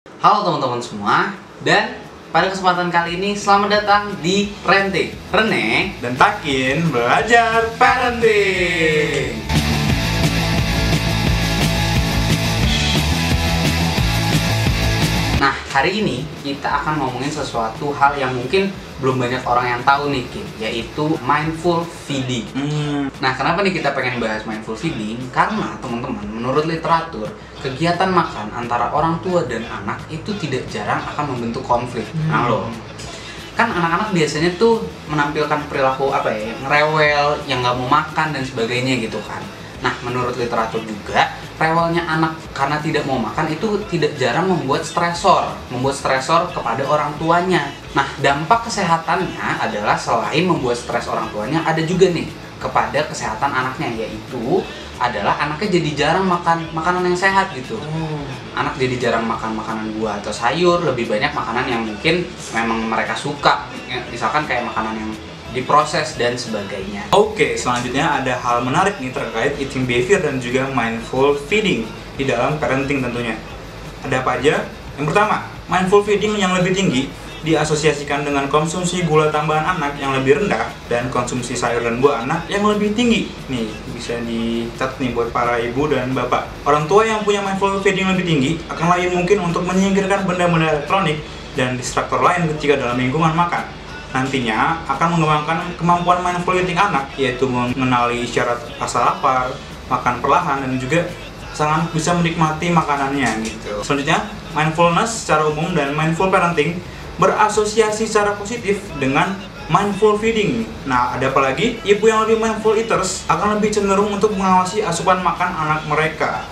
Halo teman-teman semua, dan pada kesempatan kali ini selamat datang di Renting Rene dan Takin belajar parenting. Nah, hari ini kita akan ngomongin sesuatu hal yang mungkin belum banyak orang yang tahu nih, Kim, yaitu mindful feeding. Nah, kenapa nih kita pengen bahas mindful feeding? Karena teman-teman, menurut literatur, kegiatan makan antara orang tua dan anak itu tidak jarang akan membentuk konflik. Nah loh, kan anak-anak biasanya tuh menampilkan perilaku ngerewel, yang nggak mau makan dan sebagainya gitu kan. Nah, menurut literatur juga, rewelnya anak karena tidak mau makan itu tidak jarang membuat stresor kepada orang tuanya. Nah, dampak kesehatannya adalah selain membuat stres orang tuanya, ada juga nih kepada kesehatan anaknya, yaitu adalah anaknya jadi jarang makan makanan yang sehat gitu. Anak jadi jarang makan makanan buah atau sayur, lebih banyak makanan yang mungkin memang mereka suka, misalkan kayak makanan yang diproses dan sebagainya. Oke, selanjutnya ada hal menarik nih terkait eating behavior dan juga mindful feeding di dalam parenting tentunya. Ada apa aja? Yang pertama, mindful feeding yang lebih tinggi diasosiasikan dengan konsumsi gula tambahan anak yang lebih rendah dan konsumsi sayur dan buah anak yang lebih tinggi. Nih, bisa dicatat nih buat para ibu dan bapak. Orang tua yang punya mindful feeding lebih tinggi akan lebih mungkin untuk menyingkirkan benda-benda elektronik dan distraktor lain ketika dalam lingkungan makan. Nantinya akan mengembangkan kemampuan mindful eating anak, yaitu mengenali isyarat rasa lapar, makan perlahan, dan juga sangat bisa menikmati makanannya gitu. Selanjutnya, mindfulness secara umum dan mindful parenting berasosiasi secara positif dengan mindful feeding. Nah, ada apa lagi? Ibu yang lebih mindful eaters akan lebih cenderung untuk mengawasi asupan makan anak mereka,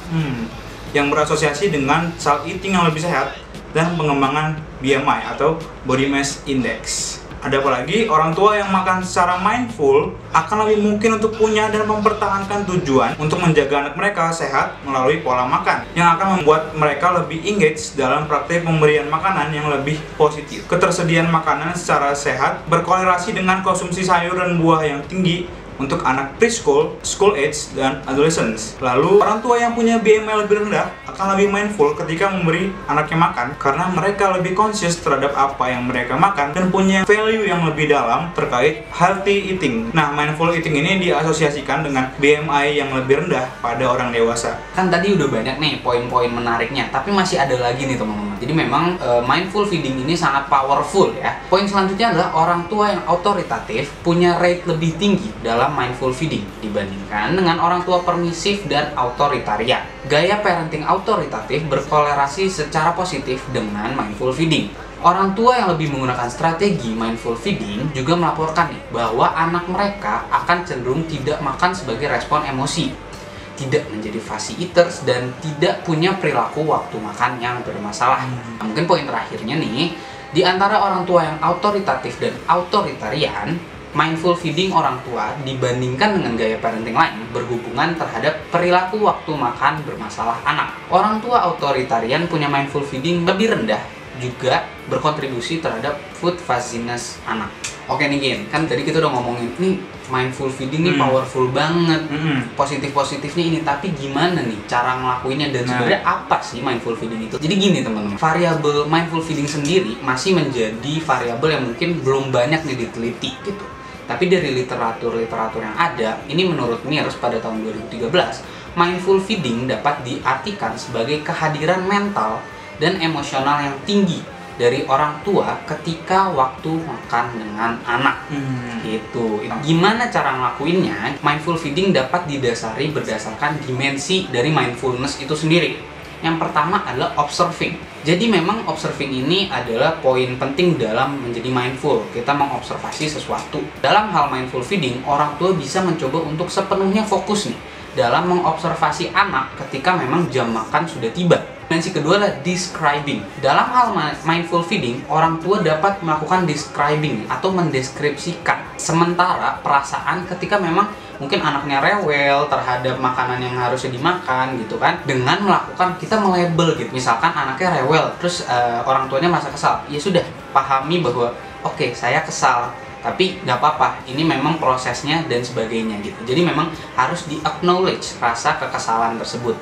yang berasosiasi dengan child eating yang lebih sehat dan pengembangan BMI atau Body Mass Index. Ada apa lagi? Orang tua yang makan secara mindful akan lebih mungkin untuk punya dan mempertahankan tujuan untuk menjaga anak mereka sehat melalui pola makan, yang akan membuat mereka lebih engage dalam praktik pemberian makanan yang lebih positif. Ketersediaan makanan secara sehat berkorelasi dengan konsumsi sayur dan buah yang tinggi untuk anak preschool, school age, dan adolescents. Lalu, orang tua yang punya BMI lebih rendah akan lebih mindful ketika memberi anaknya makan karena mereka lebih conscious terhadap apa yang mereka makan dan punya value yang lebih dalam terkait healthy eating. Nah, mindful eating ini diasosiasikan dengan BMI yang lebih rendah pada orang dewasa. Kan tadi udah banyak nih poin-poin menariknya, tapi masih ada lagi nih teman-teman. Jadi memang mindful feeding ini sangat powerful ya. Poin selanjutnya adalah orang tua yang autoritatif punya rate lebih tinggi dalam mindful feeding dibandingkan dengan orang tua permisif dan autoritarian. Gaya parenting autoritatif berkorelasi secara positif dengan mindful feeding. Orang tua yang lebih menggunakan strategi mindful feeding juga melaporkan nih bahwa anak mereka akan cenderung tidak makan sebagai respon emosi, tidak menjadi fussy eaters, dan tidak punya perilaku waktu makan yang bermasalah. Nah, mungkin poin terakhirnya nih, di antara orang tua yang autoritatif dan autoritarian, mindful feeding orang tua dibandingkan dengan gaya parenting lain berhubungan terhadap perilaku waktu makan bermasalah anak. Orang tua autoritarian punya mindful feeding lebih rendah, juga berkontribusi terhadap food fuzziness anak. Oke nih Gin, kan tadi kita udah ngomongin nih mindful feeding nih powerful banget, positif-positifnya ini, tapi gimana nih cara ngelakuinnya dan sebenarnya apa sih mindful feeding itu? Jadi gini teman-teman, variabel mindful feeding sendiri masih menjadi variabel yang mungkin belum banyak nih diteliti gitu. Tapi dari literatur yang ada, ini menurut Mears pada tahun 2013, mindful feeding dapat diartikan sebagai kehadiran mental dan emosional yang tinggi dari orang tua ketika waktu makan dengan anak. Gitu. Gimana cara ngelakuinnya? Mindful feeding dapat didasari berdasarkan dimensi dari mindfulness itu sendiri. Yang pertama adalah observing. Jadi memang observing ini adalah poin penting dalam menjadi mindful. Kita mengobservasi sesuatu. Dalam hal mindful feeding, orang tua bisa mencoba untuk sepenuhnya fokus nih dalam mengobservasi anak ketika memang jam makan sudah tiba. Dimensi kedua adalah describing. Dalam hal mindful feeding, orang tua dapat melakukan describing atau mendeskripsikan sementara perasaan ketika memang mungkin anaknya rewel terhadap makanan yang harusnya dimakan gitu kan, dengan melakukan kita melabel gitu. Misalkan anaknya rewel, terus orang tuanya merasa kesal, ya sudah pahami bahwa oke, saya kesal, tapi nggak apa-apa, ini memang prosesnya dan sebagainya gitu. Jadi memang harus di-acknowledge rasa kekesalan tersebut.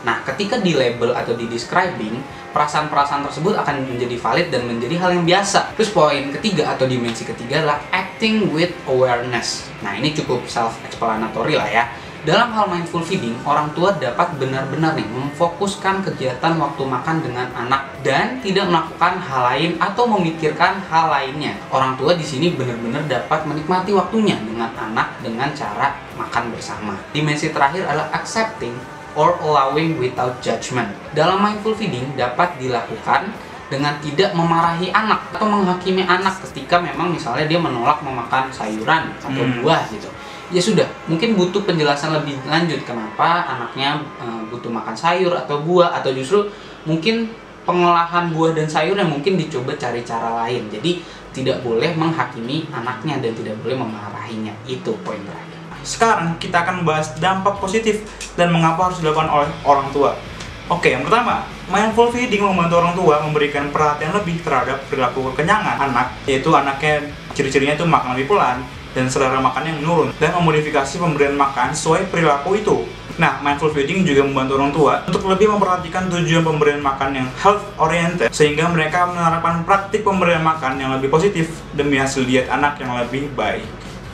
Nah, ketika di label atau di describing, perasaan-perasaan tersebut akan menjadi valid dan menjadi hal yang biasa. Terus poin ketiga atau dimensi ketiga adalah acting with awareness. Nah, ini cukup self-explanatory lah ya. Dalam hal mindful feeding, orang tua dapat benar-benar nih memfokuskan kegiatan waktu makan dengan anak dan tidak melakukan hal lain atau memikirkan hal lainnya. Orang tua di sini benar-benar dapat menikmati waktunya dengan anak dengan cara makan bersama. Dimensi terakhir adalah accepting or allowing without judgment. Dalam mindful feeding dapat dilakukan dengan tidak memarahi anak atau menghakimi anak ketika memang misalnya dia menolak memakan sayuran atau buah gitu. Ya sudah, mungkin butuh penjelasan lebih lanjut kenapa anaknya butuh makan sayur atau buah, atau justru mungkin pengolahan buah dan sayur yang mungkin dicoba cari cara lain. Jadi tidak boleh menghakimi anaknya dan tidak boleh memarahinya. Itu poin terakhir. Sekarang kita akan membahas dampak positif dan mengapa harus dilakukan oleh orang tua. Oke, yang pertama, mindful feeding membantu orang tua memberikan perhatian lebih terhadap perilaku kekenyangan anak, yaitu anaknya ciri-cirinya itu makan lebih pelan dan selera makannya menurun, dan memodifikasi pemberian makan sesuai perilaku itu. Nah, mindful feeding juga membantu orang tua untuk lebih memperhatikan tujuan pemberian makan yang health oriented, sehingga mereka menerapkan praktik pemberian makan yang lebih positif demi hasil diet anak yang lebih baik.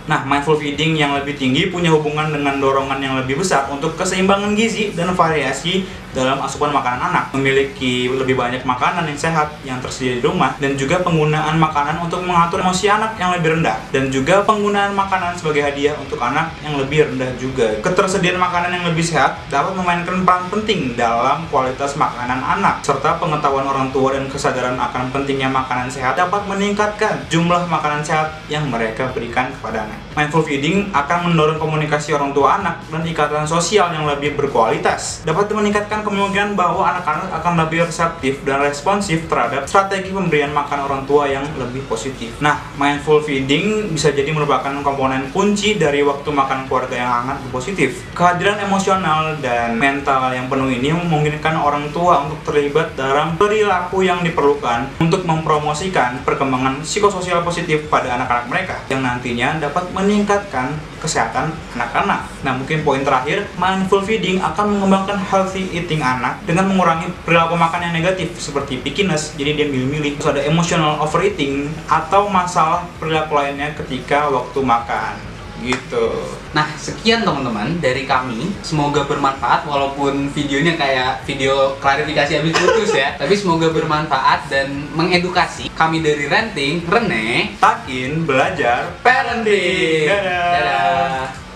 Nah, mindful feeding yang lebih tinggi punya hubungan dengan dorongan yang lebih besar untuk keseimbangan gizi dan variasi dalam asupan makanan anak, memiliki lebih banyak makanan yang sehat yang tersedia di rumah, dan juga penggunaan makanan untuk mengatur emosi anak yang lebih rendah, dan juga penggunaan makanan sebagai hadiah untuk anak yang lebih rendah juga. Ketersediaan makanan yang lebih sehat dapat memainkan peran penting dalam kualitas makanan anak, serta pengetahuan orang tua dan kesadaran akan pentingnya makanan sehat dapat meningkatkan jumlah makanan sehat yang mereka berikan kepada anak. Mindful feeding akan mendorong komunikasi orang tua anak dan ikatan sosial yang lebih berkualitas, dapat meningkatkan kemungkinan bahwa anak-anak akan lebih reseptif dan responsif terhadap strategi pemberian makan orang tua yang lebih positif. Nah, mindful feeding bisa jadi merupakan komponen kunci dari waktu makan keluarga yang hangat dan positif. Kehadiran emosional dan mental yang penuh ini memungkinkan orang tua untuk terlibat dalam perilaku yang diperlukan untuk mempromosikan perkembangan psikososial positif pada anak-anak mereka, yang nantinya dapat meningkatkan kesehatan anak-anak. Nah, mungkin poin terakhir, mindful feeding akan mengembangkan healthy eating anak dengan mengurangi perilaku makan yang negatif seperti pickiness, jadi dia milih-milih. Terus ada emotional overeating atau masalah perilaku lainnya ketika waktu makan. Gitu. Nah, sekian teman-teman dari kami. Semoga bermanfaat, walaupun videonya kayak video klarifikasi habis putus ya. Tapi semoga bermanfaat dan mengedukasi. Kami dari Renting, Rene, Takin, belajar Parenting. Dadah. Dadah.